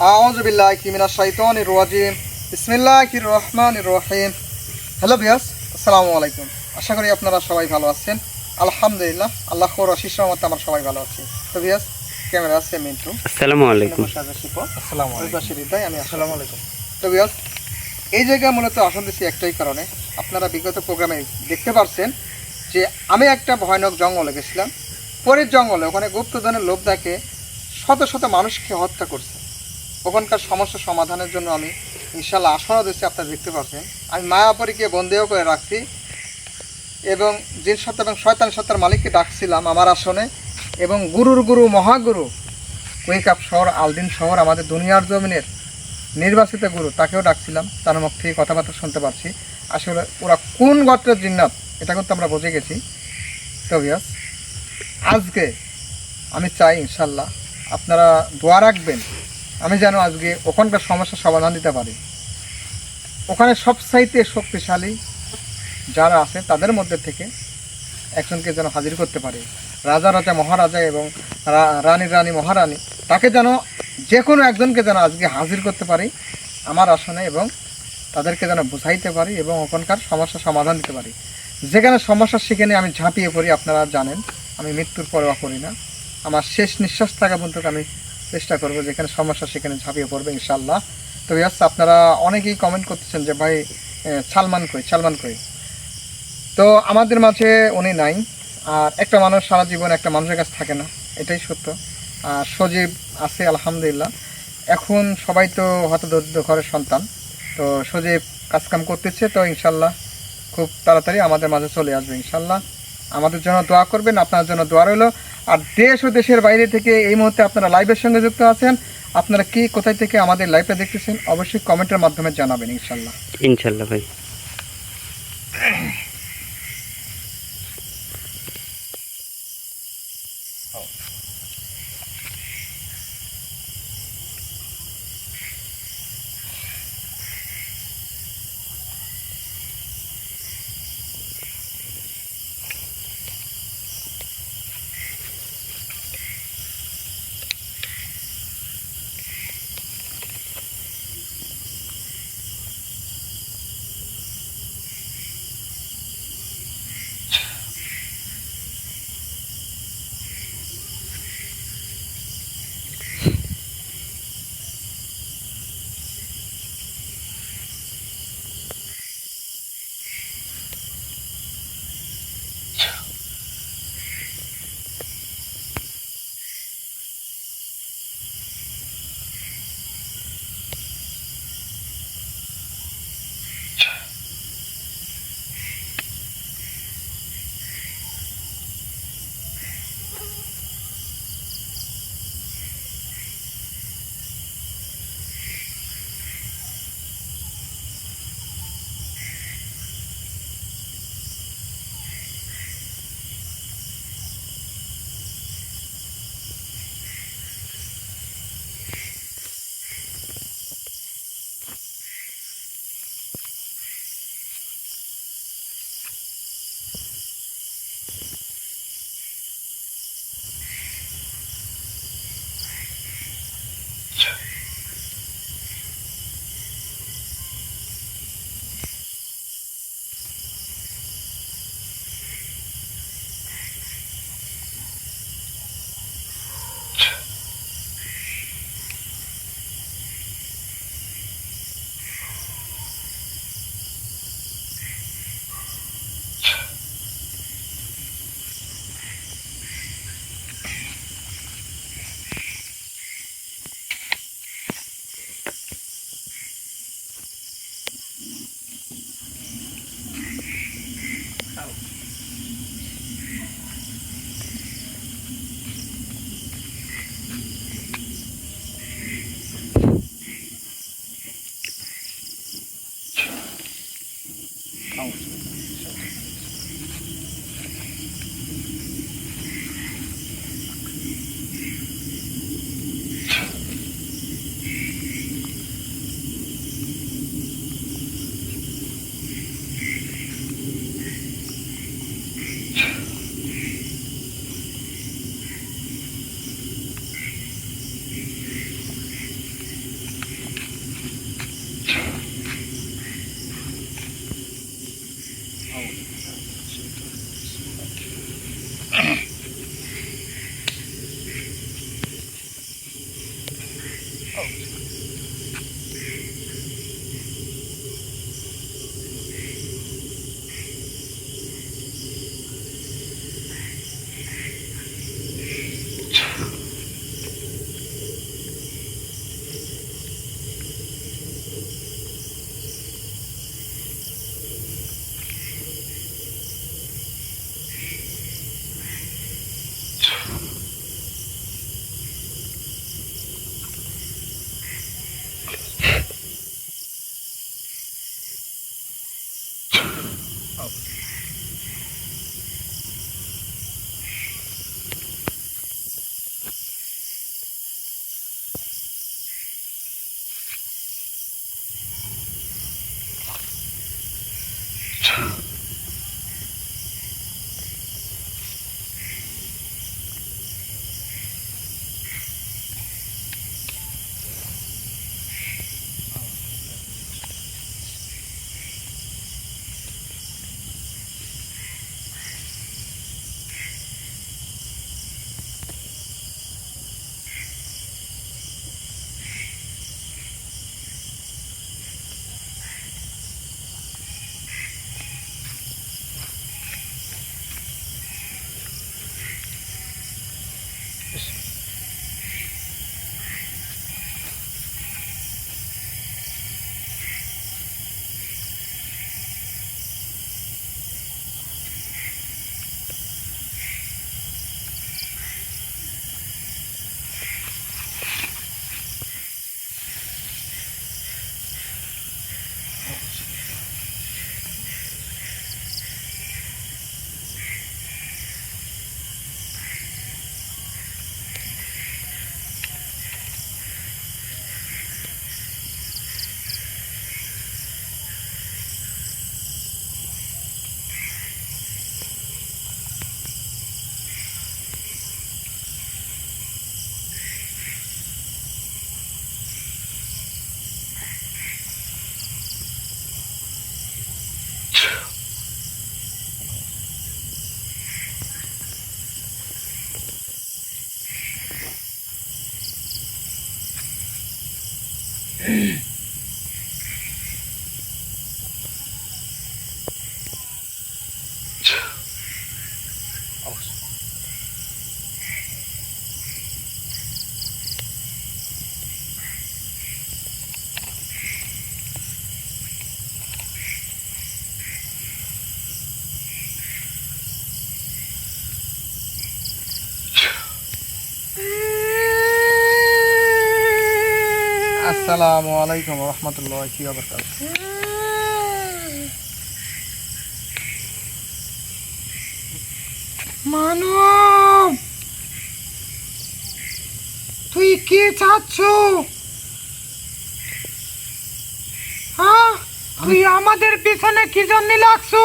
আউযু বিল্লাহি মিনাশ শাইতানির রাজিম। বিসমিল্লাহির রহমানির রহিম। হ্যালো ভিউয়ার্স, আসসালামু আলাইকুম। আশা করি আপনারা সবাই ভালো আছেন। আলহামদুলিল্লাহ, আল্লাহর অশেষ রহমতে আমরা সবাই ভালো আছি। তো ভিউয়ার্স, ক্যামেরা আছে মিন্টু, আসসালামু আলাইকুম। আসসালামু আলাইকুম। হৃদয়, আমি আসসালামু আলাইকুম। তো ভিউয়ার্স, এই জায়গায় মূলত আসন দিচ্ছি একটাই কারণে, আপনারা বিগত প্রোগ্রামে দেখতে পারছেন যে আমি একটা ভয়ানক জঙ্গলে গেছিলাম। পরের জঙ্গলে ওখানে গুপ্তধনের লোভ দেখে শত শত মানুষকে হত্যা করছে। ওখানকার সমস্যা সমাধানের জন্য আমি ইনশাল্লাহ আসনও দিচ্ছি, আপনারা দেখতে পাচ্ছেন। আমি মায়াপরীকে বন্দিও করে রাখছি এবং জিন সত্তা এবং শয়তান সত্তার মালিককে ডাকছিলাম আমার আসনে, এবং গুরুর গুরু মহাগুরু কুইকাপ শহর আলদিন শহর আমাদের দুনিয়ার জমিনের নির্বাচিত গুরু তাকেও ডাকছিলাম। তার মুখ থেকে কথাবার্তা শুনতে পারছি। আসলে ওরা কোন গোত্রের জিন্নাত এটা কিন্তু আমরা বুঝে গেছি। তো ভিউয়ার্স, আজকে আমি চাই ইনশাল্লাহ আপনারা দোয়া রাখবেন আমি যেন আজকে ওখানকার সমস্যার সমাধান দিতে পারি। ওখানে সবচাইতে শক্তিশালী যারা আছে তাদের মধ্যে থেকে একজনকে যেন হাজির করতে পারি। রাজা রাজা মহারাজা এবং রানী রানী মহারানী, তাকে যেন যে কোনো একজনকে যেন আজকে হাজির করতে পারি আমার আসনে, এবং তাদেরকে যেন বুঝাইতে পারি এবং ওখানকার সমস্যার সমাধান দিতে পারি। যেখানে সমস্যা সেখানে আমি ঝাঁপিয়ে পড়ি, আপনারা জানেন আমি মৃত্যুর পরোয়া করি না। আমার শেষ নিঃশ্বাস থাকা পর্যন্ত আমি চেষ্টা করবো যেখানে সমস্যা সেখানে ঝাঁপিয়ে পড়বে ইনশাল্লাহ। তো ইয়াস, আপনারা অনেকেই কমেন্ট করতেছেন যে ভাই সালমান কই। তো আমাদের মাঝে উনি নাই। আর একটা মানুষ সারা জীবন একটা মানুষের কাছে থাকে না, এটাই সত্য। আর সজীব আছে আলহামদুলিল্লাহ। এখন সবাই তো হতদরিদ্র ঘরের সন্তান, তো সজীব কাজকাম করতেছে, তো ইনশাল্লাহ খুব তাড়াতাড়ি আমাদের মাঝে চলে আসবে ইনশাল্লাহ। আমাদের জন্য দোয়া করবেন, আপনার জন্য দোয়া রইল। আর দেশ ও দেশের বাইরে থেকে এই মুহূর্তে আপনারা লাইভের সঙ্গে যুক্ত আছেন, আপনারা কি কোথায় থেকে আমাদের লাইভটা দেখতেছেন অবশ্যই কমেন্টের মাধ্যমে জানাবেন ইনশাল্লাহ। ইনশাল্লাহ ভাই। আসসালামু আলাইকুম ওয়া রাহমাতুল্লাহি ওয়া বারাকাতুহু। মানব, তুই কি চাচ্ছ? হ্যাঁ, তুই আমাদের পিছনে কি জন্য লাগছো?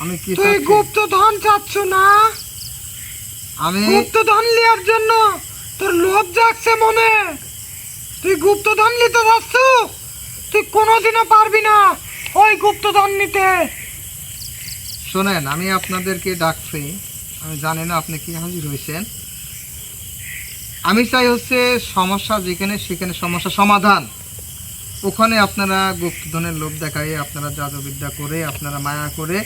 আমি কি তুই চাচ্ছি? গুপ্তধন চাচ্ছ না? আমি গুপ্তধন নেওয়ার জন্য তোর লোভ জাগছে মনে। তুই গুপ্তধন নিতে যাচ্ছ? তুই কোনোদিনও পারবি না ওই গুপ্তধন নিতে। শোনেন, আমি আপনাদেরকে ডাকছি, আমি জানি না আপনি কি হাজির হয়েছেন। আমি চাই হচ্ছে সমস্যা যেখানে সেখানে সমস্যা সমাধান। ওখানে আপনারা গুপ্তধনের লোভ দেখায়, আপনারা জাদুবিদ্যা করে, আপনারা মায়া করে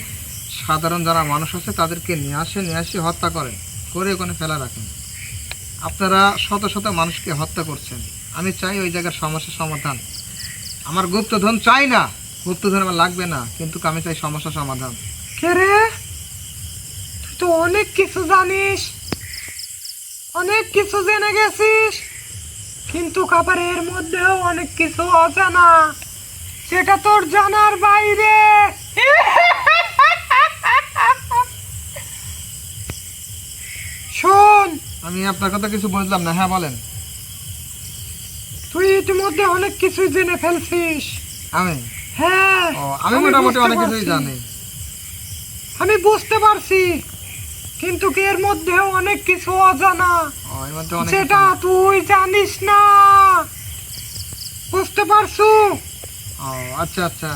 সাধারণ যারা মানুষ আছে তাদেরকে নিয়ে আসে হত্যা করেন, করে ওখানে ফেলা রাখেন। আপনারা শত শত মানুষকে হত্যা করছেন। আমি চাই ওই জায়গার সমস্যা সমাধান। আমার গুপ্তধন চাই না, গুপ্তধন আমার লাগবে না, কিন্তু আমি চাই সমস্যা সমাধান। কে রে? তুই তো অনেক কিছু জানিস, অনেক কিছু জেনে গেছিস, কিন্তু আবার এর মধ্যেও অনেক কিছু অজানা, যেটা তোর জানার বাইরে। শোন, আমি আপনার কথা কিছু বুঝলাম না। হ্যাঁ বলেন। তুই ইতিমধ্যে অনেক কিছু জেনে ফেলছিস। আমি হ্যাঁ, আমি মোটামুটি অনেক কিছুই জানি। আমি বুঝতে পারছি, কিন্তু এর মধ্যেও অনেক কিছু অজানা, এর মধ্যে অনেক যেটা তুই জানিস না। বুঝতে পারছু? আচ্ছা আচ্ছা।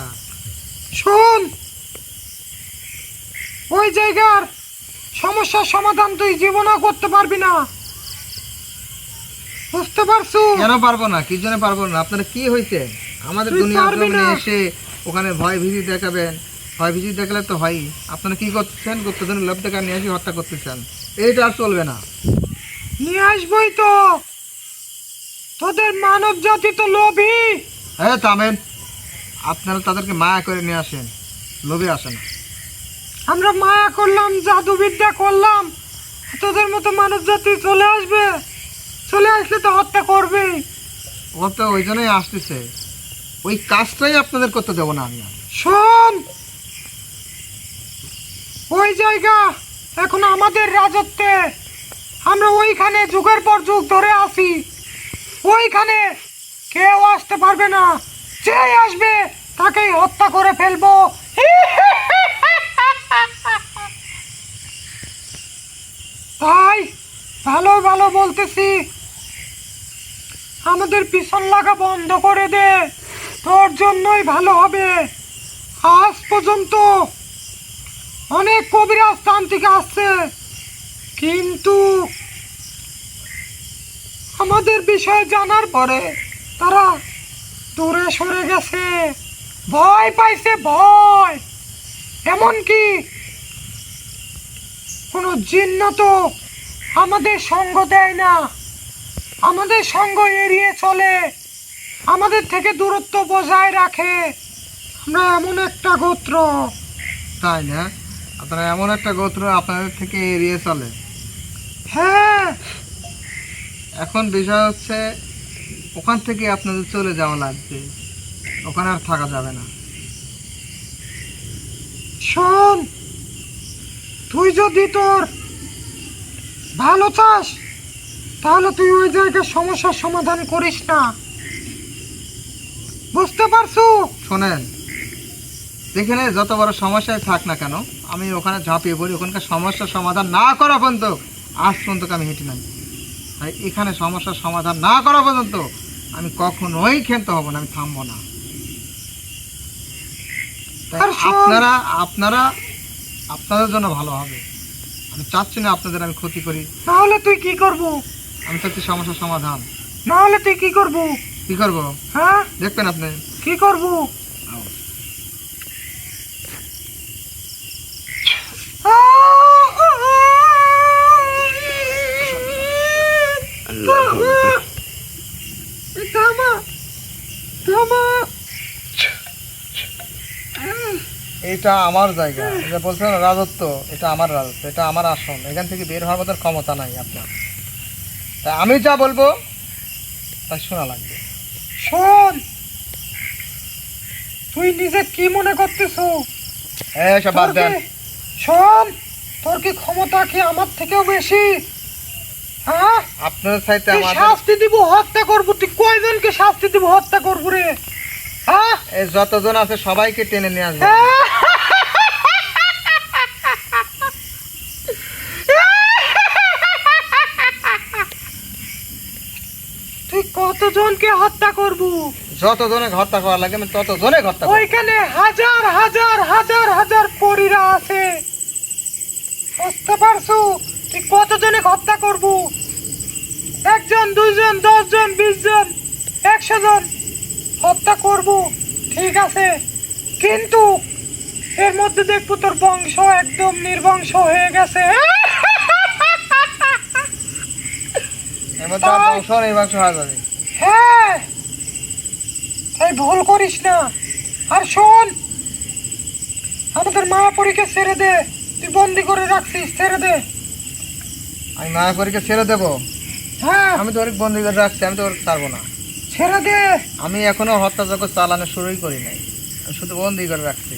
শোন, ওই জায়গার সমস্যার সমাধান তুই জীবনেও করতে পারবি না। বুঝতে পারছো? কেন পারবো না? কি জন্য পারবো না? আপনারা কি হয়েছে? আমাদের তুই দুনিয়ার পারবি জমিনে না। এসে ওখানে ভয় ভীতি দেখাবেন, ভয় ভীতি দেখালে তো হয়ই। আপনারা কি করতেছেন? গুপ্তধনের লোভ দেখা নিয়ে এসে হত্যা করতেছেন, এইটা আর চলবে না। নিয়ে আসবই তো, তোদের মানব জাতি তো লোভী। হ্যাঁ থামেন, আপনারা তাদেরকে মায়া করে নিয়ে আসেন, লোভে আসেন। আমরা মায়া করলাম, জাদুবিদ্যা করলাম, তোদের মতো মানব জাতি চলে আসবে, চলে আসলে তো হত্যা করবেই। ও তো ওই জন্যই আসতেছে, ওই কাজটাই আপনাদের করতে দেবো না আমি আর। শোন, ওই জায়গা এখন আমাদের রাজত্বে, আমরা ওইখানে যুগের পর যুগ ধরে আছি, ওইখানে কেউ আসতে পারবে না, যে আসবে তাকেই হত্যা করে ফেলবো। তাই ভালো ভালো বলতেছি, আমাদের পিছন লাগা বন্ধ করে দে, তোর জন্যই ভালো হবে। আজ পর্যন্ত অনেক কবিরাজ তান্ত্রিক আসছে, কিন্তু আমাদের বিষয়ে জানার পরে তারা দূরে সরে গেছে, ভয় পাইছে, ভয়। এমনকি কোনো জিন্ন তো আমাদের সঙ্গ দেয় না, আমাদের সঙ্গ এড়িয়ে চলে, আমাদের থেকে দূরত্ব বজায় রাখে। আমরা এমন একটা গোত্র। তাই না? আপনারা এমন একটা গোত্র, আপনাদের থেকে এড়িয়ে চলে। হ্যাঁ, এখন বিষয় হচ্ছে ওখান থেকে আপনাদের চলে যাওয়া লাগবে, ওখানে আর থাকা যাবে না। শোন, তুই যদি তোর ভালো চাস তাহলে তুই ওই জায়গায় সমস্যার সমাধান করিস না, বুঝতে পারছো? শোনেন, যেখানে যত বড় সমস্যায় থাক না কেন, আমি ওখানে ঝাঁপিয়ে পড়ি, ওখানকার সমস্যার সমাধান না করা পর্যন্ত, আজ পর্যন্ত আমি হেঁটে নাই। তাই এখানে সমস্যার সমাধান না করা পর্যন্ত আমি কখনোই ক্ষান্ত হব না, আমি থামবো না। তাই আর শোন- আপনারা আপনারা আপনাদের জন্য ভালো হবে, আমি চাচ্ছি না আপনাদের আমি ক্ষতি করি, নাহলে তুই কি করবো? আমি চাচ্ছি সমস্যার সমাধান। নাহলে তুই কি করবো? কি করব হ্যাঁ, দেখবেন আপনি। কি করবো? থামা, থামা। এটা আমার জায়গা, এটা বলছেন না রাজত্ব, এটা আমার রাজত্ব, এটা আমার আসন, এখান থেকে বের হওয়ার মতো ক্ষমতা নাই আপনার। তাই আমি যা বলবো তাই শোনা লাগবে। শোন, তুই নিজে কি মনে করতেছো? সব বাদ দেন। শোন, তোর কি ক্ষমতা কি আমার থেকেও বেশি? হ্যাঁ, আপনার সাথে তুই আমাদের শাস্তি দিব, হত্যা করবো। তুই কয়জনকে শাস্তি দিব, হত্যা করবো রে? হ্যাঁ, এই যতজন আছে সবাইকে টেনে নিয়ে আসবে। তুই কতজনকে হত্যা করবো? যতজনে হত্যা করা লাগে আমি ততজনে হত্যা করব। ওইখানে হাজার হাজার হাজার হাজার পরীরা আছে, বুঝতে পারছো? তুই কতজনে হত্যা করবো? 1 জন, 2 জন, 10 জন, 20 জন, 100 জন হত্যা করবো, ঠিক আছে। কিন্তু এর মধ্যে দেখবো তোর বংশ একদম নির্বংশ হয়ে গেছে। এর মধ্যে আমার বংশ নির্বংশ হয়ে যাবে। হ্যাঁ, এই ভুল করিস না। আর শোন, আমাদের মায়াপুরীকে ছেড়ে দে, তুই বন্দি করে রাখছিস, ছেড়ে দে। আমি মায়াপুরীকে ছেড়ে দেবো? হ্যাঁ, আমি তো ওর বন্দি করে রাখছি, আমি তো ওর ছাড়বো না। ছেড়ে দে। আমি এখনো হত্যাযজ্ঞ চালানো শুরুই করি নাই, আমি শুধু বন্দি করে রাখছি।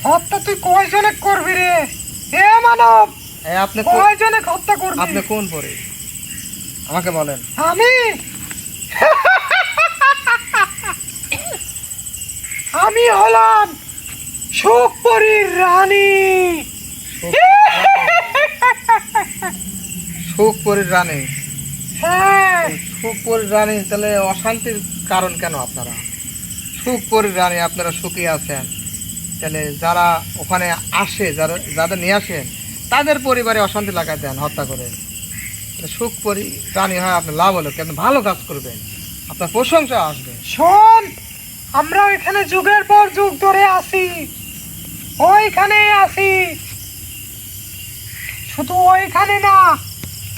হত্যা তুই কয়জনে করবি রে? এ মানব, আপনি কয়জনে হত্যা করবি? আপনি কোন পরে আমাকে বলেন। আমি আমি হলাম সুখপরীর রানী। সুখপরীর রানী? হ্যাঁ, সুখপরীর রানী, তাহলে অশান্তির কারণ কেন আপনারা? সুখপরীর রানী, আপনারা সুখী আছেন, তাহলে যারা ওখানে আসে, যাদের নিয়ে আসেন তাদের পরিবারে অশান্তি লাগাই দেন হত্যা করে। সুখ পরি রানী হয় আপনার লাভ হলো কি, আপনি ভালো কাজ করবেন, আপনার প্রশংসা আসবে। শোন, আমরা এখানে যুগের পর যুগ ধরে আছি, ওইখানে আছি, শুধু ওইখানে না,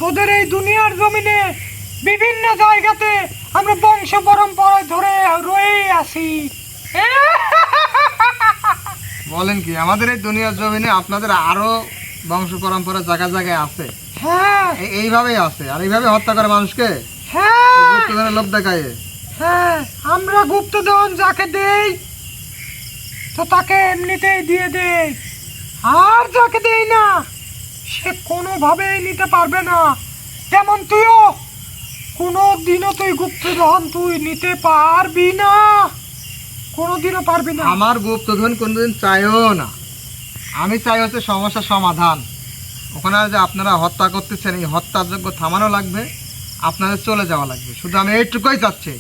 তোদের এই দুনিয়ার জমিনে বিভিন্ন জায়গাতে আমরা বংশ পরম্পরায় ধরে রয়ে আছি। বলেন কি, আমাদের এই দুনিয়ার জমিনে আপনাদের আরো বংশ পরম্পরা জায়গা জায়গায় আছে? হ্যাঁ এইভাবেই আছে, আর এইভাবে হত্যা করে মানুষকে হ্যাঁ লোভ দেখায়। হ্যাঁ, আমরা গুপ্তধন যাকে দেই তো তাকে এমনিতেই দিয়ে দেই, আর যাকে দেই না সে কোনোভাবেই নিতে পারবে না। যেমন তুইও কোনোদিনও তুই গুপ্তধন তুই নিতে পারবি না, কোনোদিনও পারবি না। আমার গুপ্তধন কোনোদিন চাইও না, আমি চাই হচ্ছে সমস্যার সমাধান। ওখানে যে আপনারা হত্যা করতেছেন, এই হত্যাযোগ্য থামানো লাগবে, আপনাদের চলে যাওয়া লাগবে, শুধু আমি এইটুকুই চাচ্ছি,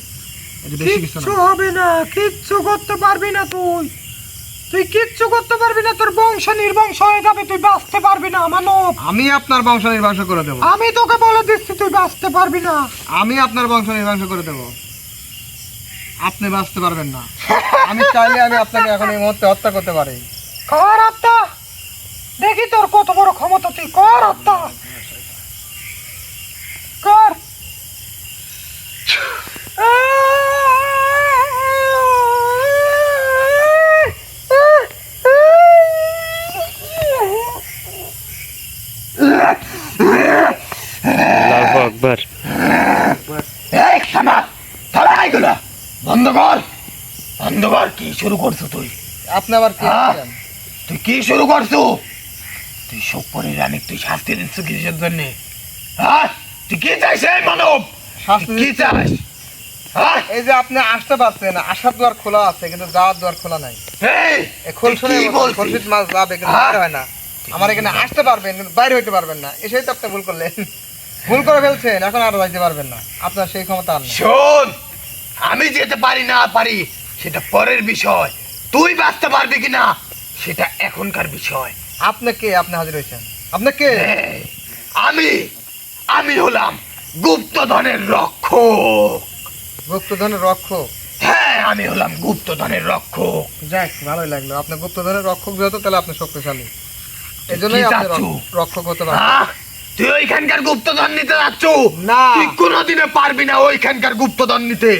এটা বেশি কিছু কিচ্ছু না। হবে না, কিচ্ছু করতে পারবি না, তুই কিচ্ছু করতে পারবি না, তোর বংশ নির্বংশ হয়ে যাবে, তুই বাঁচতে পারবি না মানব। আমি আপনার বংশ নির্বংশ করে দেবো, আমি তোকে বলে দিচ্ছি তুই বাঁচতে পারবি না। আমি আপনার বংশ নির্বংশ করে দেবো, আপনি বাঁচতে পারবেন না। আমি চাইলে আমি আপনাকে এখন এই মুহূর্তে হত্যা করতে পারি। কর হত্যা, দেখি তোর কত বড় ক্ষমতা, তুই কর হত্যা, কর। আল্লাহু আকবার। এই থামা, থামা এগুলো বন্ধ কর, বন্ধ কর। কি শুরু করছো তুই? আপনি আবার কি করছেন? তুই কি শুরু করছো? তুই সুখপরি রানী তুই শাস্তি দিচ্ছ কিসের জন্য? হ্যাঁ, তুই কি চাইছ এই মানব? শাস্তি কি চাস? হ্যাঁ, এই যে আপনি আসতে পারছেন, আসার দ্বার খোলা আছে কিন্তু যাওয়ার দ্বার খোলা নাই। এই এই খোলসনে কি বলছিস? খোলসিত মাছ যাবে কিন্তু হ্যাঁ? বাইরে হয় না। আমার এখানে আসতে পারবেন কিন্তু বাইরে হইতে পারবেন না, এসেই তো আপনি ভুল করলেন। ভুল করে ফেলছেন, এখন আর যাইতে পারবেন না, আপনার সেই ক্ষমতা আর নেই। শোন, আমি যেতে পারি না পারি সেটা পরের বিষয়, তুই বাঁচতে পারবি কিনা সেটা এখনকার বিষয়। আপনি কে? আপনি হাজির হয়েছেন, আপনি কে? এই, আমি হলাম গুপ্তধনের রক্ষক। গুপ্তধনের রক্ষক? হ্যাঁ, আমি হলাম গুপ্তধনের রক্ষক। যাক, ভালোই লাগলো, আপনি গুপ্তধনের রক্ষক যেহেতু, তাহলে আপনি শক্তিশালী, এই জন্যই কি আপনি চাচ্ছু? রক্ষক হতে পারেন। আহ, তুই ওইখানকার গুপ্তধন নিতে যাচ্ছ? না। তুই কোনোদিনও পারবি না ওইখানকার গুপ্তধন নিতে,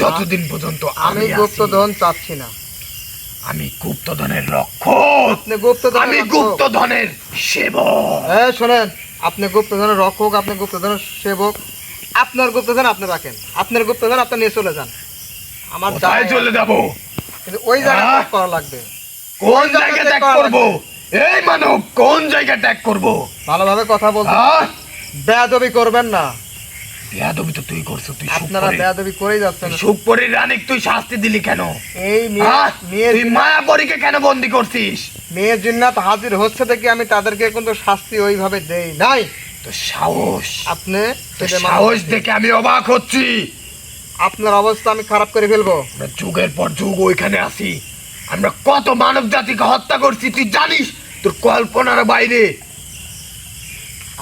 যতদিন পর্যন্ত আমি আমি আছি। গুপ্তধন চাচ্ছি না। আমি গুপ্তধনের রক্ষক, আপনি গুপ্তধনের আমি রক্ষক? গুপ্তধনের সেবক। শোনেন, আপনি গুপ্তধনের রক্ষক, আপনি গুপ্তধনের সেবক, আপনার গুপ্তধন আপনি রাখেন, আপনার গুপ্তধন আপনি নিয়ে চলে যান। আমার কোথায় যাওয়া- চলে যাব? কিন্তু ওই জায়গায় হ্যাঁ? ত্যাগ করা লাগবে। কোন ওই জায়গা জায়গা ত্যাগ ত্যাগ করা করব? এই মানব, কোন জায়গা ত্যাগ করব? ভালোভাবে কথা বলতে, হ্যাঁ, বেয়াদবি করবেন না। বেয়াদবি তো তুই করছো। তুই আপনারা সুখপরি, বেয়াদবি করেই যাচ্ছেন। সুখপরির রানীক তুই শাস্তি দিলি কেন? এই হ্যাঁ? মেয়ে তুই মায়াপরীকে কেন বন্দি করছিস? মেয়ে জিন্নাত হাজির হচ্ছে দেখি আমি তাদেরকে কিন্তু শাস্তি ওইভাবে দেই নাই। তো সাহস, আপনি তো ছেলে মানুষ, সাহস দেখে আমি অবাক হচ্ছি। আপনার অবস্থা আমি খারাপ করে ফেলবো। আমরা যুগের পর যুগ ওইখানে আছি, আমরা কত মানব জাতিকে হত্যা করছি তুই জানিস? তোর কল্পনার বাইরে।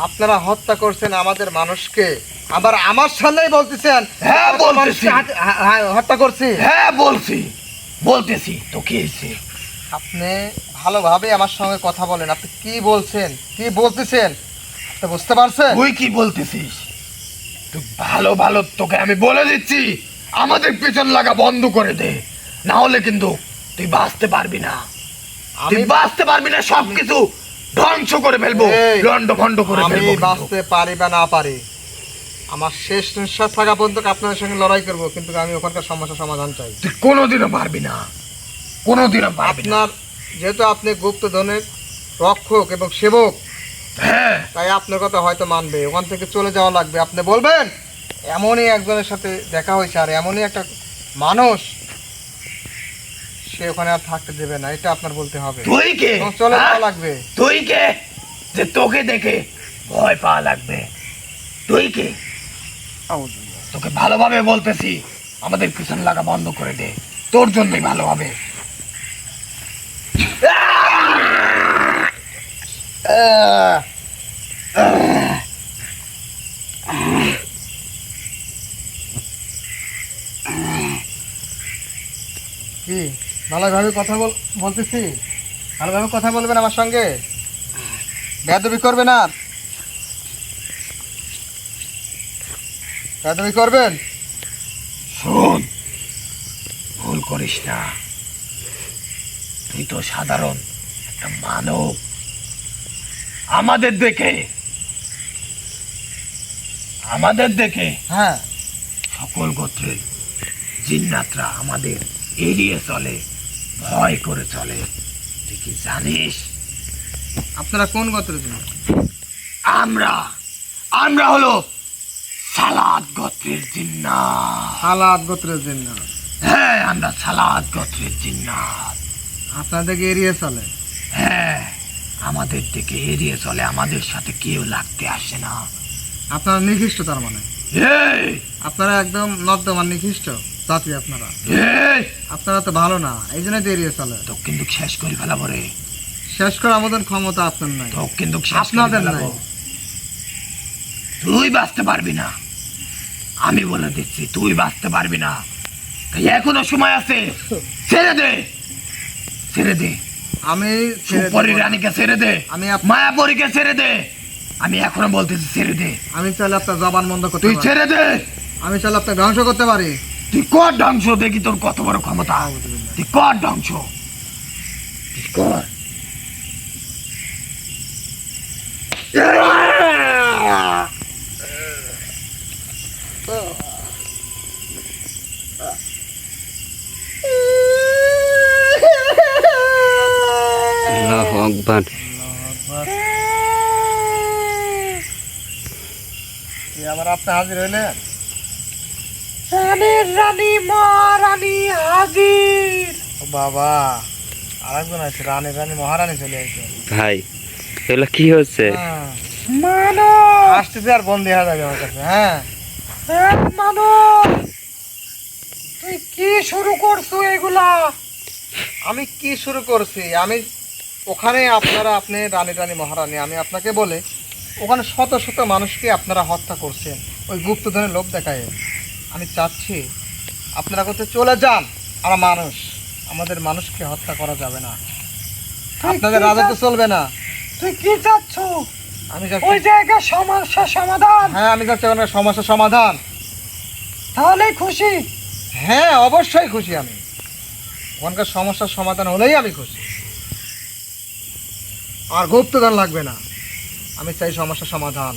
আপনারা হত্যা করছেন আমাদের মানুষকে, আবার আমার সামনেই বলতেছেন হ্যাঁ, কত বলতেছি। মানুষকে হত্যা করছি। হ্যাঁ বলতেছি তো কি হয়েছে? আপনি ভালোভাবে আমার সঙ্গে কথা বলেন, আপনি কি বলছেন, কি বলতেছেন আপনি বুঝতে পারছেন? তুই কি বলতেছিস? তুই ভালো ভালো তোকে আমি বলে দিচ্ছি, আমাদের পেছন লাগা বন্ধ করে দে, না হলে কিন্তু তুই বাঁচতে পারবি না। তুই আমি বাঁচতে পারবি না, সবকিছু ধ্বংস করে ফেলবো, এই, লন্ড ভন্ড করে আমি ফেলবো কিন্তু। বাঁচতে পারি বা না পারি, আমার শেষ নিঃশ্বাস থাকা পর্যন্ত আপনার সঙ্গে লড়াই করব, কিন্তু আমি ওখানকার সমস্যা সমাধান চাই। তুই কোনোদিনও পারবি না, কোনোদিনও পারবি না। আপনার যেহেতু আপনি গুপ্তধনের রক্ষক এবং সেবক, হ্যাঁ, তাই আপনার কথা হয়তো মানবে, ওখান থেকে চলে যাওয়া লাগবে। আপনি বলবেন এমনই একজনের সাথে দেখা হয়েছে, আর এমনই একটা মানুষ, সে ওখানে আর থাকতে দেবে না, এটা আপনার বলতে হবে। তুই কে? এবং চলে হ্যাঁ? যাওয়া লাগবে। তুই কে যে তোকে দেখে ভয় পাওয়া লাগবে? তুই কে? তোকে ভালোভাবে বলতেছি, আমাদের পিছন লাগা বন্ধ করে দে, তোর জন্যই ভালো হবে। কি ভালোভাবে কথা বলতেছি, ভালোভাবে কথা বলবেন আমার সঙ্গে, বেয়াদবি করবেন আর বেয়াদবি করবেন। শোন, ভুল করিস না, তুই তো সাধারণ একটা মানব। আমাদের দেখে হ্যাঁ, সকল গোত্রের জিন্নাতরা আমাদের এড়িয়ে চলে, ভয় করে চলে। তুই কি জানিস আপনারা কোন গোত্রের জন্য? আমরা হলো সালাদ গোত্রের জিন্নাত। সালাদ গোত্রের জন্য? হ্যাঁ, আমরা সালাদ গোত্রের জিন্নাত। আপনাদেরকে এড়িয়ে চলে? হ্যাঁ, আমাদের দিকে এড়িয়ে চলে, আমাদের সাথে কেউ লাগতে আসে না। আপনারা নিকৃষ্ট, তার মানে এই, আপনারা একদম নর্দমান নিকৃষ্ট জাতি। এই, আপনারা তো ভালো না, এই জন্যই তো এড়িয়ে চলে। তো কিন্তু শেষ করে ফেলাবো রে, শেষ করার মতন ক্ষমতা আপনার নাই, তো কিন্তু শেষ করে আপনাদের ফেলাবো। নাই। তুই বাঁচতে পারবি না, আমি বলে দিচ্ছি, তুই বাঁচতে পারবি না। তাই এখনো সময় আছে, ছেড়ে দে। আমি ছেড়ে সুপরি দেব না। রানীকে ছেড়ে দে, আমি মায়াপরীকে ছেড়ে দে। আমি এখনো বলতেছি, ছেড়ে দে। আমি চাইলে আপনার জবান বন্ধ করতে তুই পারি, ছেড়ে দে। আমি চাইলে আপনার ধ্বংস করতে পারি। তুই কর ধ্বংস, দেখি তোর কত বড় ক্ষমতা। তুই কর ধ্বংস, তুই কর। আল্লাহু আকবার। আবার আপনি হাজির হইলেন? রানীর রানী মহারানী হাজির। ও বাবা, আরেকজন আছে, রানীর রানী মহারানী চলে আসছে। ভাই এগুলো কি হচ্ছে? হ্যাঁ, মানো আসতেছে আর বন্দি হয়ে যাবে আমার কাছে। হ্যাঁ, মানো, তুই কি শুরু করছো এগুলা? আমি কি শুরু করছি? আমি ওখানে আপনি রানী রানী মহারানী, আমি আপনাকে বলে ওখানে শত শত মানুষকে আপনারা হত্যা করছেন ওই গুপ্তধনের লোভ দেখায়। আমি চাচ্ছি আপনারা কোথাও চলে যান। আমরা মানুষ, আমাদের মানুষকে হত্যা করা যাবে না, আপনাদের রাজত্ব চলবে না। তুই কি চাচ্ছ? আমি ওই চাচ্ছি, জায়গায় সমস্যা সমাধান? হ্যাঁ আমি চাচ্ছি ওখানে সমস্যার সমাধান। তাহলে খুশি? হ্যাঁ অবশ্যই খুশি আমি, ওখানকার সমস্যার সমাধান হলেই আমি খুশি। আর গুপ্তধন লাগবে না, আমি চাই সমস্যার সমাধান।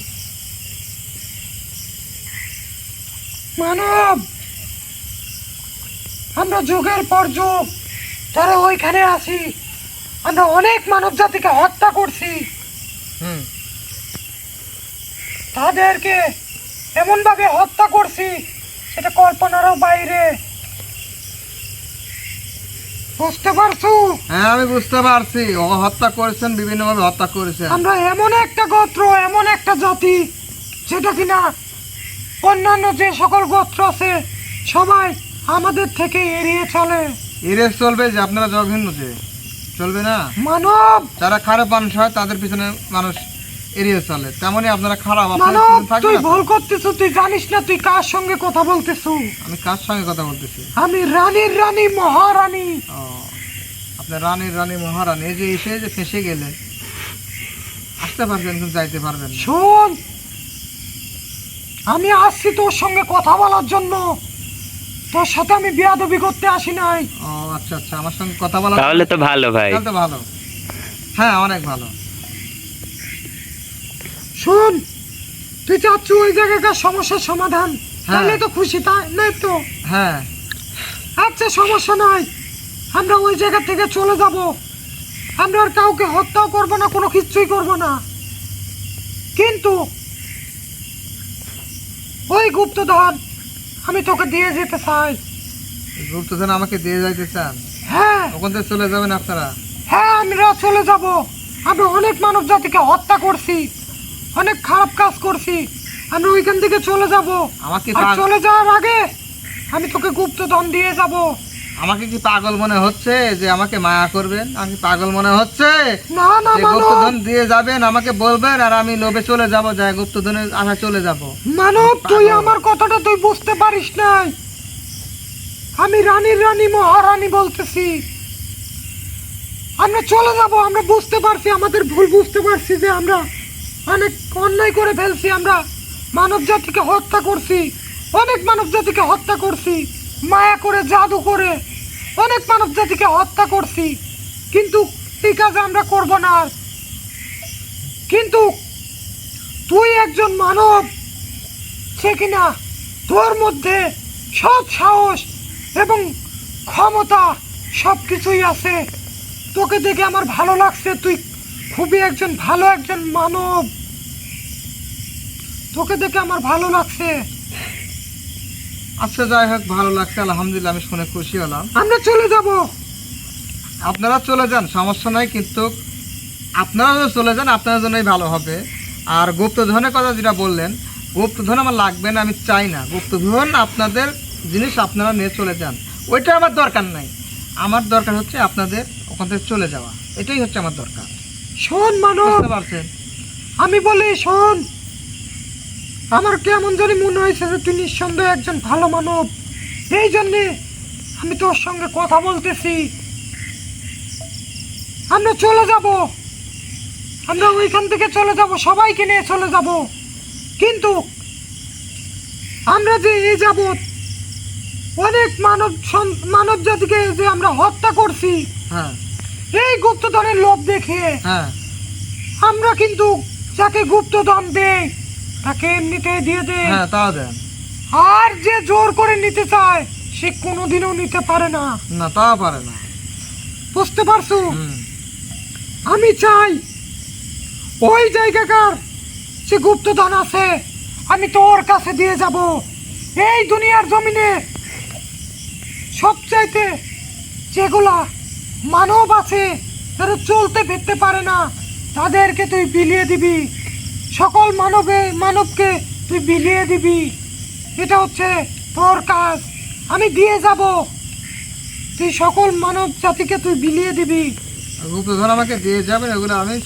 মানব, আমরা যুগের পর যুগ ধরে ওইখানে আছি, আমরা অনেক মানব জাতিকে হত্যা করছি। হুম, তাদেরকে এমন ভাবে হত্যা করছি সেটা কল্পনারও বাইরে। বুঝতে পারছো? হ্যাঁ আমি বুঝতে পারছি, ও হত্যা করেছেন, বিভিন্নভাবে হত্যা করেছেন। আমরা এমন একটা গোত্র, এমন একটা জাতি যেটা কিনা অন্যান্য যে সকল গোত্র আছে সবাই আমাদের থেকে এড়িয়ে চলে। এরে চলবে যে আপনারা জঘন্য যে চলবে না। মানব, যারা খারাপ মানুষ হয় তাদের পিছনে মানুষ এড়িয়ে চলে, তেমনই আপনারা খারাপ, আপনারা মানব, পিছনে থাকবেন তুই না। ভুল করতেছো, তুই জানিস না তুই কার সঙ্গে কথা বলতেছো। আমি কার সঙ্গে কথা বলতেছি? আমি রানীর রানী মহারানী। ও, আপনার রানীর রানী মহারানী, এই যে এসে যে ফেঁসে গেলেন, আসতে পারবেন কিন্তু যাইতে পারবেন না। শোন, আমি আসছি তোর সঙ্গে কথা বলার জন্য, তোর সাথে আমি বেয়াদবি করতে আসি নাই। ও আচ্ছা আচ্ছা, আমার সঙ্গে কথা বলা তাহলে তো ভালো ভাই। তাহলে তো ভালো। হ্যাঁ অনেক ভালো। শোন, তুই চাচ্ছ ওই জায়গাকার সমস্যার সমাধান, হ্যাঁ। তাহলে তো খুশি, তাই না? তো হ্যাঁ আচ্ছা, সমস্যা নাই, আমরা ওই জায়গা থেকে চলে যাব। আমরা আর কাউকে হত্যাও করব না, কোনো কিছুই করব না। কিন্তু ওই গুপ্তধন আমি তোকে দিয়ে যেতে চাই। গুপ্তধন আমাকে দিয়ে যাইতে চান? হ্যাঁ ওখান থেকে চলে যাবেন আপনারা? হ্যাঁ, আমরা চলে যাব। আমরা অনেক মানব জাতিকে হত্যা করছি, অনেক খারাপ কাজ করছি, আমরা ওইখান থেকে চলে যাব। আমাকে আর চলে যাওয়ার আগে আমি তোকে গুপ্তধন দিয়ে যাব। আমাকে কি পাগল মনে হচ্ছে যে আমাকে মায়া করবেন? আমাকে পাগল মনে হচ্ছে না না যে মানব, গুপ্তধন দিয়ে যাবেন, আমাকে বলবেন আর আমি লোভে চলে যাব, যায় গুপ্তধনের আশা চলে যাব? মানব তুই পাগল। আমার কথাটা তুই বুঝতে পারিস নাই। আমি রানীর রানী মহারানী বলতেছি। আমরা চলে যাব, আমরা বুঝতে পারছি আমাদের ভুল, বুঝতে পারছি যে আমরা অনেক অন্যায় করে ফেলছি। আমরা মানব জাতিকে হত্যা করছি, অনেক মানব জাতিকে হত্যা করছি, মায়া করে জাদু করে অনেক মানব জাতিকে হত্যা করছি, কিন্তু এই কাজ আমরা করব না আর। কিন্তু তুই একজন মানব, সে কিনা তোর মধ্যে সৎ সাহস এবং ক্ষমতা সব কিছুই আছে। তোকে দেখে আমার ভালো লাগছে, তুই খুবই একজন ভালো একজন মানব, তোকে দেখে আমার ভালো লাগছে। আচ্ছা যাই হোক, ভালো লাগছে, আলহামদুলিল্লাহ, আমি শুনে খুশি হলাম। আমরা চলে যাব। আপনারা চলে যান, সমস্যা নাই, কিন্তু আপনারা যদি চলে যান আপনার জন্যই ভালো হবে। আর গুপ্তধনের কথা যেটা বললেন, গুপ্তধন আমার লাগবে না, আমি চাই না গুপ্তধন। আপনাদের জিনিস আপনারা নিয়ে চলে যান, ওইটা আমার দরকার নাই। আমার দরকার হচ্ছে আপনাদের ওখান থেকে চলে যাওয়া, এটাই হচ্ছে আমার দরকার। শোন মানব, বুঝতে পারছেন? আমি বলি শোন, আমার কেমন জানি মনে হয়েছে যে তুই নিঃসন্দেহে একজন ভালো মানব, এই জন্যে আমি তোর সঙ্গে কথা বলতেছি। আমরা চলে যাব, আমরা ওইখান থেকে চলে যাব, সবাইকে নিয়ে চলে যাব। কিন্তু আমরা যে এই যাবৎ অনেক মানব জাতিকে যে আমরা হত্যা করছি হ্যাঁ এই গুপ্তধনের লোভ দেখে, হ্যাঁ, আমরা কিন্তু যাকে গুপ্তধন দেই তাকে এমনিতে দিয়ে দেয়। হ্যাঁ তাও দেন। আর যে জোর করে নিতে চায় সে কোনোদিনও নিতে পারে না। না তাও পারে না। বুঝতে পারছো? হুম। আমি চাই ওই জায়গাকার যে গুপ্তধন আছে আমি তোর কাছে দিয়ে যাব। এই দুনিয়ার জমিনে সবচাইতে যেগুলা মানব আছে যারা চলতে ফিরতে পারে না তাদেরকে তুই বিলিয়ে দিবি, সকল মানবকে তুই বিলিয়ে দিবি। এটা হচ্ছে তোর কাজ, আমি দিয়ে যাব। তুই সকল মানব জাতিকে তুই বিলিয়ে দিবি। গুপ্তধন আমাকে দিয়ে যাবেন, এগুলো আমি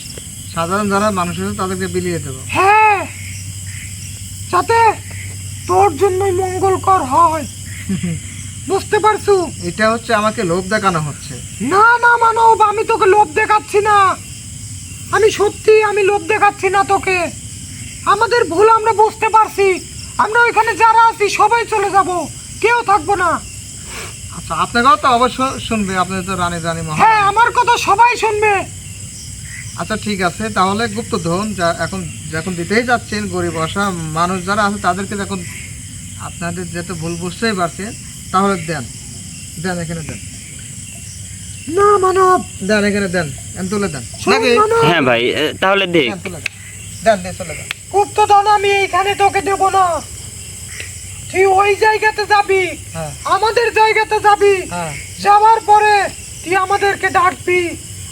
সাধারণ যারা মানুষ আছে তাদেরকে বিলিয়ে দেবো। হ্যাঁ, যাতে তোর জন্যই মঙ্গলকর হয়। বুঝতে পারছো? এটা হচ্ছে আমাকে লোভ দেখানো হচ্ছে। না না মানব, আমি তোকে লোভ দেখাচ্ছি না, আমি সত্যি আমি লোভ দেখাচ্ছি না তোকে। আমাদের ভুল আমরা বুঝতে পারছি, আমরা ওইখানে যারা আছি সবাই চলে যাব, কেউ থাকবো না। আচ্ছা আপনাকেও তো অবশ্য শুনবে, আপনি তো রানী রানী মহা। হ্যাঁ, আমার কথা সবাই শুনবে। আচ্ছা ঠিক আছে, তাহলে গুপ্তধন যখন দিতেই যাচ্ছেন, গরিব অসা মানুষ যারা আছে তাদেরকে যখন আপনাদের যেহেতু ভুল বুঝতেই পারছেন, তাহলে দেন দেন, এখানে দেন, না মানব, দেন এখানে দেন, তুলে দেন শোন নাকি? মানব, হ্যাঁ ভাই, তাহলে দেখ। দেন, তুলে দেন, দেন দিয়ে চলে দেন। গুপ্তধন আমি এইখানে তোকে দেব না, তুই ওই জায়গাতে যাবি, হ্যাঁ আমাদের জায়গাতে যাবি। হ্যাঁ যাওয়ার পরে তুই আমাদেরকে ডাকবি,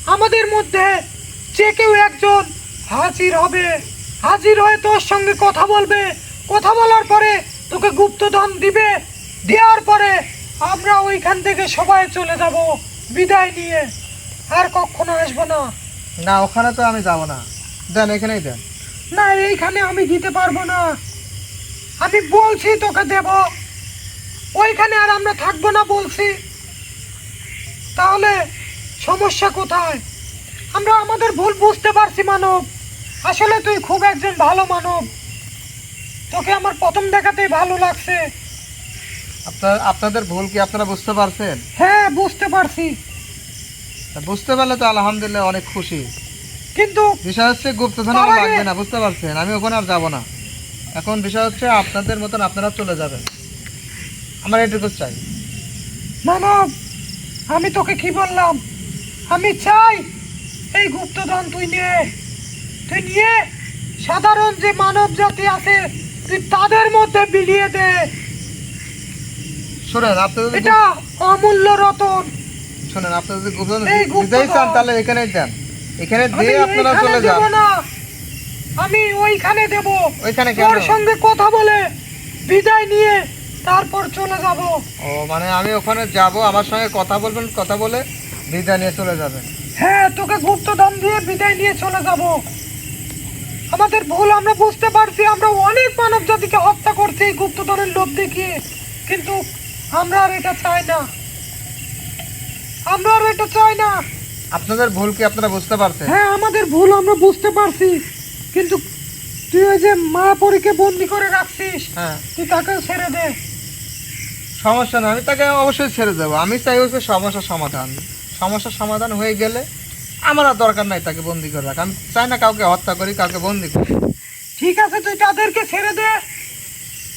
আমাদের মধ্যে যে কেউ একজন হাজির হবে, হাজির হয়ে তোর সঙ্গে কথা বলবে, কথা বলার পরে তোকে গুপ্তধন দিবে, দেওয়ার পরে আমরা ওইখান থেকে সবাই চলে যাব বিদায় নিয়ে, আর কখনো আসবো না। না ওখানে তো আমি যাব না, দেন এখানেই দেন। না, এইখানে আমি দিতে পারবো না, আমি বলছি তোকে দেব, ওইখানে আর আমরা থাকবো না বলছি। তাহলে সমস্যা কোথায়? আমরা আমাদের ভুল বুঝতে পারছি মানব, আসলে তুই খুব একজন ভালো মানব, তোকে আমার প্রথম দেখাতেই ভালো লাগছে। আপনাদের ভুল কি আপনারা বুঝতে পারছেন? হ্যাঁ, বুঝতে পারছি, বুঝতে পারলে তো আলহামদুলিল্লাহ অনেক খুশি। কিন্তু বিষয় হচ্ছে গুপ্তধন তার আমার আগে- লাগবে না, বুঝতে পারছেন? আমি ওখানে আর যাব না। এখন বিষয় হচ্ছে আপনাদের মতন আপনারা চলে যাবেন, আমার এটুকু চাই। মানব, আমি তোকে কি বললাম, আমি চাই এই গুপ্তধন তুই নিয়ে সাধারণ যে মানব জাতি আছে তুই তাদের মধ্যে বিলিয়ে দে। শোনেন, আপনি যদি এটা অমূল্য রতন। শোনেন, আপনি যদি গুপ্তধন এই গুপ্তধন- দিতেই চান তাহলে এখানেই দেন, এখানে আমি দিয়ে আপনারা এইখানে চলে দেব যান। না, আমি ওইখানে দেব। ওইখানে কেন? তোর সঙ্গে কথা বলে বিদায় নিয়ে তারপর চলে যাব। ও মানে আমি ওখানে যাব, আমার সঙ্গে কথা বলবেন, কথা বলে বিদায় নিয়ে চলে যাবেন। হ্যাঁ, তোকে গুপ্তধন দিয়ে বিদায় নিয়ে চলে যাব। আমাদের ভুল আমরা বুঝতে পারছি, আমরা অনেক মানব জাতিকে হত্যা করছি এই গুপ্তধনের লোভ দেখিয়ে, কিন্তু আমরা আর এটা চাই না, আমরা আর এটা চাই না। আপনাদের ভুল কি আপনারা বুঝতে পারছেন? হ্যাঁ, আমাদের ভুল আমরা বুঝতে পারছি, কিন্তু তুই ওই যে মায়াপরীকে বন্দি করে রাখছিস, হ্যাঁ, তুই তাকে ছেড়ে দে। সমস্যা না, আমি তাকে অবশ্যই ছেড়ে দেবো। আমি চাই হচ্ছে সমস্যার সমাধান। সমস্যার সমাধান হয়ে গেলে আমার আর দরকার নাই তাকে বন্দি করে রাখা। আমি চাই না কাউকে হত্যা করি, কাউকে বন্দি করি। ঠিক আছে, তুই তাদেরকে ছেড়ে দে।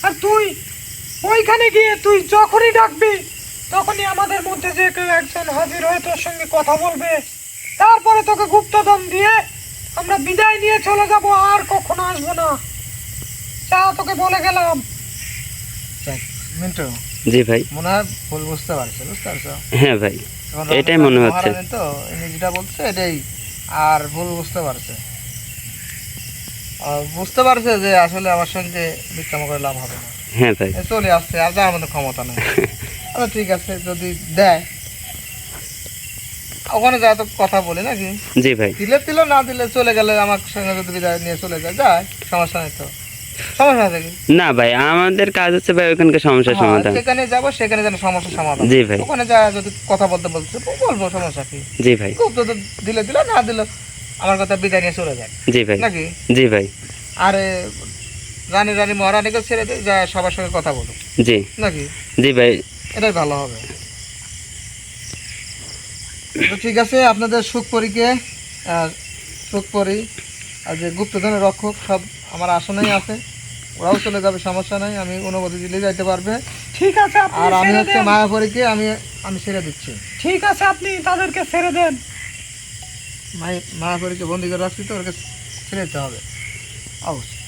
আর তুই ওইখানে গিয়ে তুই যখনই ডাকবি তখনই আমাদের মধ্যে যে কেউ একজন হাজির হয়ে তোর সঙ্গে কথা বলবে, তারপরে তোকে গুপ্তধন দিয়ে আমরা বিদায় নিয়ে চলে যাব, আর কখনো আসবো না। যা, তোকে বলে গেলাম। মিন্টু, জি ভাই। মনে হয় ভুল বুঝতে পারছো, বুঝতে পারছো? হ্যাঁ ভাই, এখন এটাই মনে হচ্ছে। মহারানী তো ইনি যেটা বলছে এটাই, আর ভুল বুঝতে পারছে। বুঝতে পারছে যে আসলে আমার সঙ্গে বিক্রম করে লাভ হবে না। হ্যাঁ ভাই। চলে আসছে, আর যাওয়ার মতো ক্ষমতা নেই। আচ্ছা ঠিক আছে, যদি দেয় ওখানে যা তো কথা বলি নাকি? জি ভাই। দিলে দিল, না দিলে চলে গেলে আমার সঙ্গে যদি বিদায় নিয়ে চলে যায়, যায়, সমস্যা নেই তো। সমস্যা আছে কি? না ভাই, আমাদের কাজ হচ্ছে ভাই ওখানকার সমস্যার হ্যাঁ, সমাধান। সেখানে যাবো, সেখানে যেন সমস্যার সমাধান। জি ভাই। ওখানে যা যদি কথা বলতে বলছে বলবো, সমস্যা কি? জি ভাই। খুব তো দিলে দিল, না দিল আমার কথা বিদায় নিয়ে চলে যায় জি ভাই। নাকি? জি ভাই। আরে রানী রানী মহারানীকে ছেড়ে দিয়ে যায়, সবার সঙ্গে কথা বলো জি। নাকি? জি ভাই। এটাই ভালো হবে। তো ঠিক আছে, আপনাদের সুখপরীকে, সুখপরী আর যে গুপ্তধনের রক্ষক সব আমার আসনেই আছে, ওরাও চলে যাবে, সমস্যা নাই। আমি অনুমতি দিলে যাইতে পারবে। ঠিক আছে, আপনি আর আমি ছেড়ে হচ্ছে দেন। মায়াপরীকে আমি ছেড়ে দিচ্ছি। ঠিক আছে, আপনি তাদেরকে ছেড়ে দেন। মায়াপরীকে বন্দি করে রাখছি, তো ওকে ছেড়ে দিতে হবে অবশ্যই।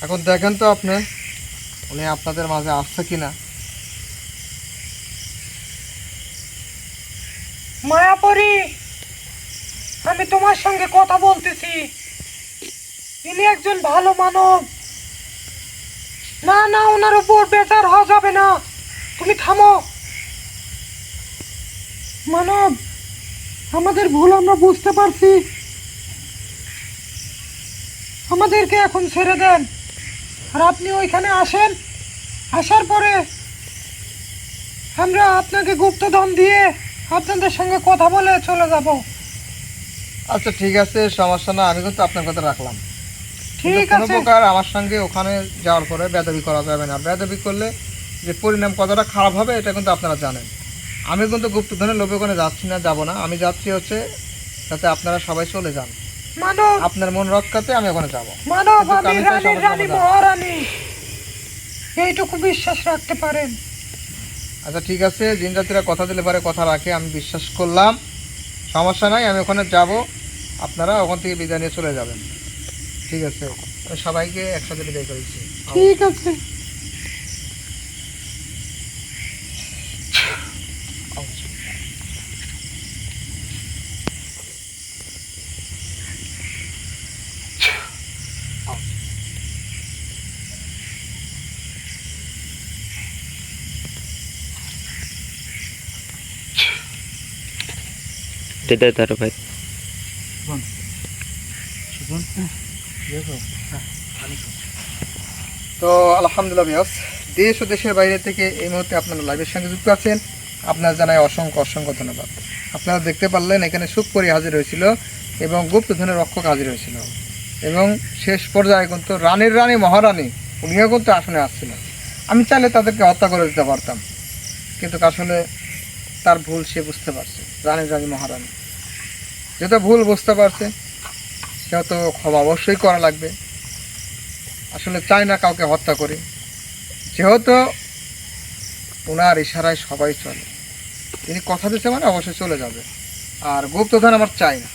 এখন দেখেন তো আপনি উনি আপনাদের মাঝে আসছে কিনা। মায়াপরী, আমি তোমার সঙ্গে কথা বলতেছি। ইনি একজন ভালো মানব। না না, ওনার উপর বেচার হওয়া যাবে না। তুমি থামো। মানব, আমাদের ভুল আমরা বুঝতে পারছি, আমাদেরকে এখন ছেড়ে দেন। আর আপনি ওইখানে আসেন, আসার পরে আমরা আপনাকে গুপ্তধন দিয়ে আপনাদের সঙ্গে কথা বলে চলে যাব। আচ্ছা ঠিক আছে, সমস্যা না, আমি কিন্তু আপনার কথা রাখলাম। ঠিক কোনো আছে। প্রকার আমার সঙ্গে ওখানে যাওয়ার পরে বেদবি করা যাবে না। বেদবি করলে যে পরিণাম কতটা খারাপ হবে এটা কিন্তু আপনারা জানেন। আমি কিন্তু গুপ্তধনের লোভে ওখানে যাচ্ছি না, যাব না। আমি যাচ্ছি হচ্ছে যাতে আপনারা সবাই চলে যান। মানব, আপনার মন রক্ষাতে আমি ওখানে যাব। মানব, কিন্তু আমি আমি চাই রানীর সবার রানী সমাধান। মহারানী, এইটুকু বিশ্বাস রাখতে পারেন। আচ্ছা ঠিক আছে, দিন রাত্রিরা কথা দিলে পারে কথা রাখে, আমি বিশ্বাস করলাম। সমস্যা নাই, আমি ওখানে যাব, আপনারা ওখান থেকে বিদায় নিয়ে চলে যাবেন। ঠিক আছে, আমি সবাইকে একসাথে বিদায় করেছি। ঠিক আছে। এটা তার ভাই। দেখো, তো আলহামদুলিল্লাহ ভিউয়ার্স, দেশ ও দেশের বাইরে থেকে এই মুহূর্তে আপনারা লাইভের সঙ্গে যুক্ত আছেন, আপনার জানাই অসংখ্য অসংখ্য ধন্যবাদ। আপনারা দেখতে পারলেন এখানে সুখপরি হাজির হয়েছিল এবং গুপ্তধনের রক্ষক হাজির হয়েছিল এবং শেষ পর্যায়ে কিন্তু রানীর রানী মহারানী উনিও কিন্তু আসনে আসছিল। আমি চাইলে তাদেরকে হত্যা করে দিতে পারতাম, কিন্তু আসলে তার ভুল সে বুঝতে পারছে। রানীর রানী মহারানী যেহেতু ভুল বুঝতে পারছে, সেহেতু ক্ষমা অবশ্যই করা লাগবে। আসলে চাই না কাউকে হত্যা করি, যেহেতু ওনার ইশারায় সবাই চলে। তিনি কথা দিচ্ছে মানে অবশ্যই চলে যাবে। আর গুপ্তধন আমার চাই না,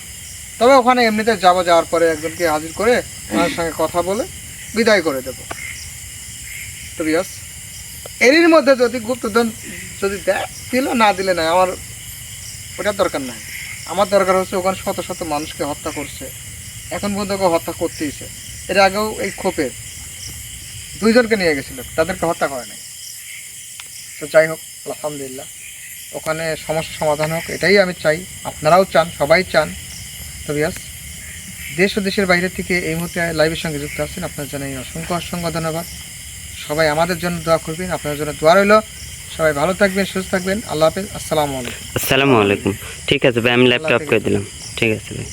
তবে ওখানে এমনিতে যাওয়ার পরে একজনকে হাজির করে ওনার সঙ্গে কথা বলে বিদায় করে দেব। তো বিয়াস, এরই মধ্যে যদি গুপ্তধন যদি দেয় দিল, না দিলে না, আমার ওটার দরকার নাই। আমার দরকার হচ্ছে ওখানে শত শত মানুষকে হত্যা করছে, এখন পর্যন্ত কেউ হত্যা করতেইছে। এর আগেও এই খোপের 2 জনকে নিয়ে গেছিল, তাদেরকে হত্যা করে নাই। তো যাই হোক, আলহামদুলিল্লাহ, ওখানে সমস্যা সমাধান হোক, এটাই আমি চাই, আপনারাও চান, সবাই চান। তো বিয়াস, দেশ ও দেশের বাইরে থেকে এই মুহূর্তে লাইভের সঙ্গে যুক্ত আছেন, আপনার জানাই অসংখ্য অসংখ্য ধন্যবাদ। সবাই আমাদের জন্য দোয়া করবেন, আপনার জন্য দোয়া রইল। সবাই ভালো থাকবেন, সুস্থ থাকবেন। আল্লাহ হাফেজ, আসসালামু আলাইকুম। আসসালামু আলাইকুম। ঠিক আছে ভাই, আমি ল্যাপটপ করে দিলাম। ঠিক আছে ভাই।